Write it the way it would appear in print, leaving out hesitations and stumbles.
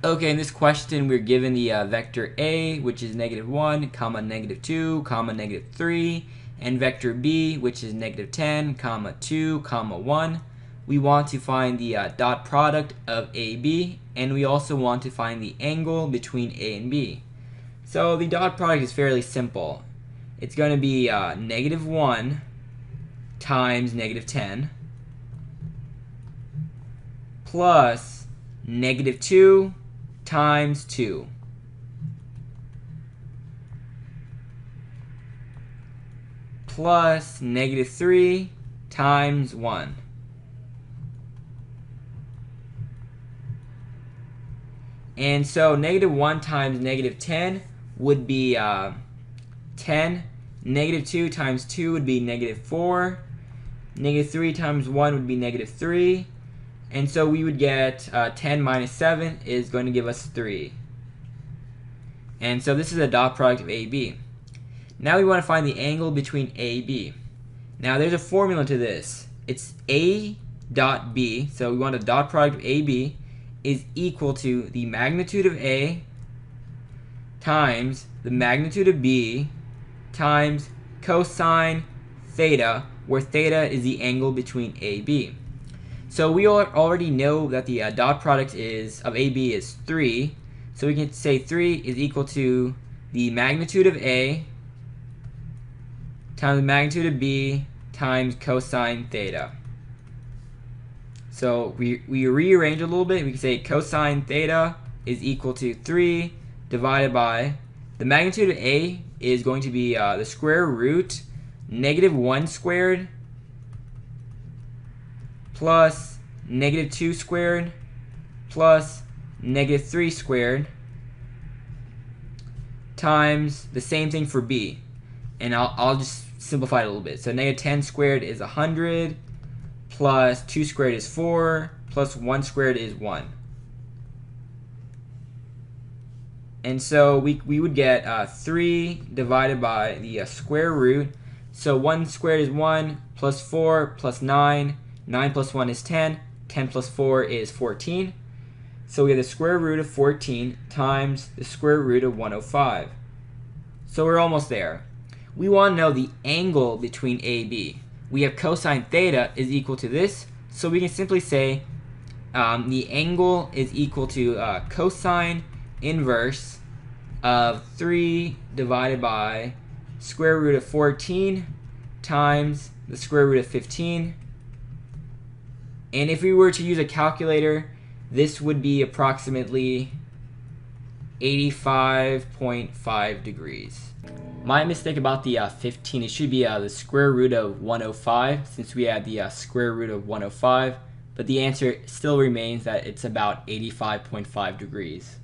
Okay, in this question, we're given the vector A, which is -1, comma, -2, comma, -3, and vector B, which is -10, comma, 2, comma, 1. We want to find the dot product of AB, and we also want to find the angle between A and B. So the dot product is fairly simple. It's going to be -1 times -10 plus -2 times 2 plus -3 times 1. And so -1 times -10 would be 10. -2 times 2 would be -4. -3 times 1 would be -3. And so we would get 10 minus 7 is going to give us 3. And so this is a dot product of AB. Now we want to find the angle between AB. Now there's a formula to this. It's A dot B, so we want a dot product of AB is equal to the magnitude of A times the magnitude of B times cosine theta, where theta is the angle between AB. So we already know that the dot product of AB is 3. So we can say 3 is equal to the magnitude of A times the magnitude of B times cosine theta. So we rearrange a little bit. We can say cosine theta is equal to 3 divided by the magnitude of A is going to be the square root -1 squared plus -2 squared plus -3 squared times the same thing for B. And I'll just simplify it a little bit. So -10 squared is 100 plus 2 squared is 4 plus 1 squared is 1. And so we would get 3 divided by the square root. So 1 squared is 1 plus 4 plus 9. 9 plus 1 is 10. 10 plus 4 is 14. So we have the square root of 14 times the square root of 105. So we're almost there. We want to know the angle between AB. We have cosine theta is equal to this. So we can simply say the angle is equal to cosine inverse of 3 divided by square root of 14 times the square root of 15. And if we were to use a calculator, this would be approximately 85.5 degrees. My mistake about the 15, it should be the square root of 105, since we had the square root of 105, but the answer still remains that it's about 85.5 degrees.